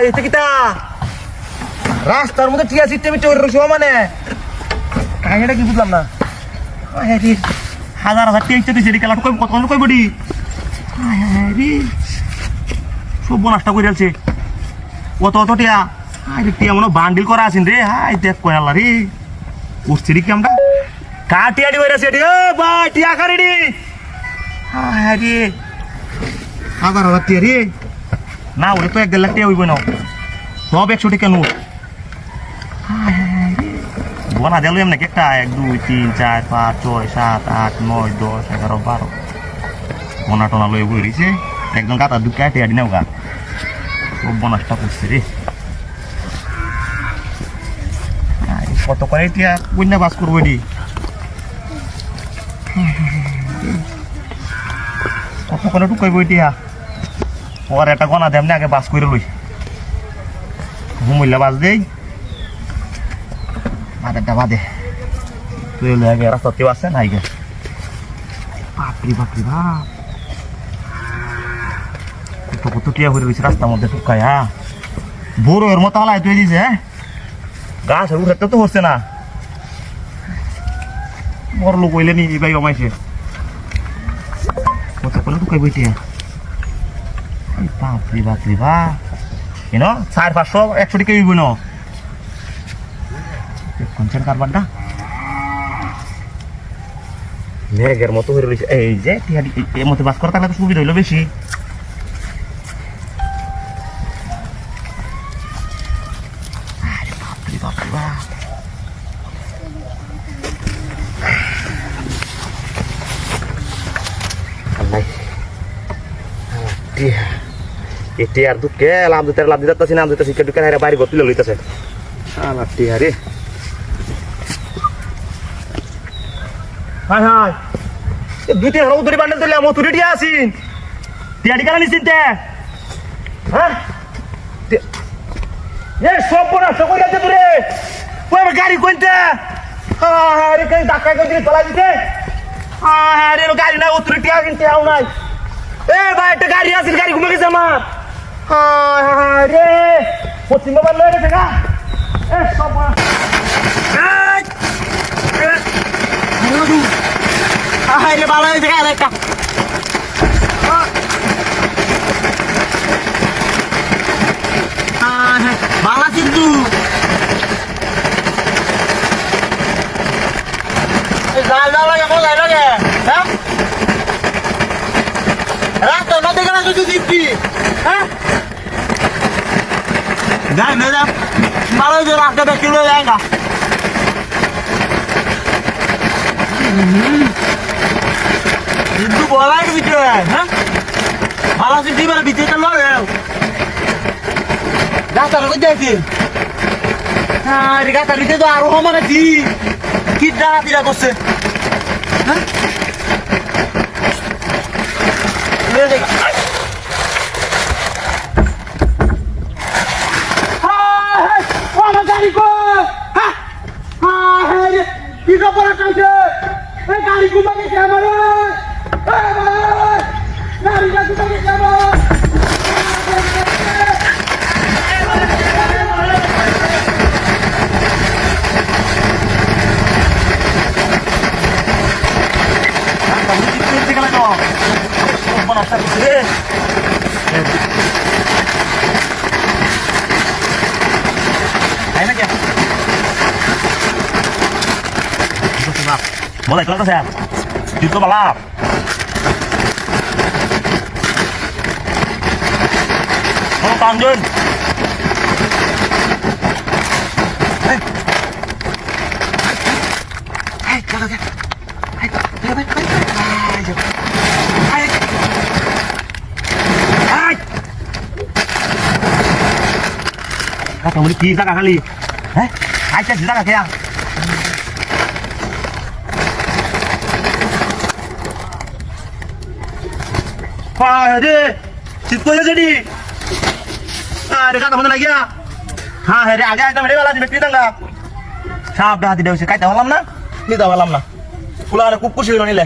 এতে কিতা রাস্তার মধ্যে টিয়া সিটে আমি চোর রসো মানে কাহিনীটা কি বুঝলাম না। হাজার হাজার টিয়া ইচ্ছে দিয়েছে খেলাটা কত কই বডি সব নষ্ট করে ফেলছে। অত অত টিয়া টিয়া মনে বান্ডিল করা আছেন রে। হাই দেখ কয় আল্লাহ রে উঠছে রে কি আমরা কাটিয়াডি হয়ে আছে বা টিয়া কারিডি। হ্যাঁ রে হাজার হাজার টিয়া রে না ওরে তো 1.5 লাখ টিয়া হইব না সব 100 টাকা নোট। বনা দিল এমনি একটা 1 2 3 4 5 6 7 8 9 10 11 12 বনা টনা লয়ে বইছে একজন গাতা দুকা টিয়া দি নাও গা সব বনাসটা করছে রে। কত করে টিয়া কইনা বাস করবো দি কত করে ঢুকাইব টিয়া পরে একটা গনা দেম না আগে বাস করে লই ঘুমইলা বাস দেই বাদেরটা বাদে তুই আগে রাস্তাতেও আছে নাই গে বাপরি বাপরি বাপ কত কত টিয়া হয়ে রয়েছে রাস্তার মধ্যে ঢুকায়। হ্যাঁ বড় এর মতো হালাই তুই দিছে গাছ উঠে তো হচ্ছে না বড় লোক হইলে নি ভাই অমাইছে কত করে ঢুকাই বইটিয়া বাপরি বাপরি বাপ কেন 400 500 100 টাকা হইব না কোনছেন কারবারটা মেঘের মতো হয়ে রয়েছে। এই যে এর মধ্যে বাস করা থাকলে তো সুবিধা হইলো বেশি। বাপরি বাপরি বাপ এটি আর দুঃখে লাভ দিতে যাচ্ছি নাম দিতেছি কে ঢুকে বাড়ি ঘর তুলে লইতেছে রে। হাই হাই দুটি হলো ধরে বান্ডেল তুলে আমো তুই টিয়া আছিস টিয়াটি কারা নিছিস তে হ্যাঁ এ সব বড় সকল যাচ্ছে তুই ওই গাড়ি কোনটা আরে কই ধাক্কা করে চলা দিতে আরে গাড়ি না ও তুই টিয়া কিনতে আও নাই। এ ভাই একটা গাড়ি আছে গাড়ি ঘুমে গেছে আমার রে পশ্চিম বাবার লয়ে গেছে গা এ সব রে ভালো হয়েছে গা একটা ভালো কিন্তু লাগে মজাই লাগে হ্যাঁ রাস্তা নদী গেলা যদি দিচ্ছি হ্যাঁ যাই না যা ভালো হয়েছে রাস্তা ব্যক্তি লয়ে যায় না কিন্তু বলাই দিচ্ছে হ্যাঁ ভালো আছে দিবে বিচেটা লড়ে রাস্তাটা কোথায় আছে হ্যাঁ রাস্তার ভিতরে তো আরো মানে কি ডানা দিরা করছে হ্যাঁ গাড়ি কো কি খবর আছে গাড়ি ঘুমাকে কেমন গাড়িটা ঘুমাকে কেমন boleh keluar saya itu balap oh Tanjun kalau dia kamu di kita kali aja kita kayak রে শীত করে যেটি আরে কাটা মনে লাগিয়া হ্যাঁ রে আগে একদম রে বেলা দিবে কি দাঙ্গা সাপ ডাহাতি দেউছে কাইতে পারলাম না নিতে পারলাম না ফুলা খুব খুশি হইল নিলে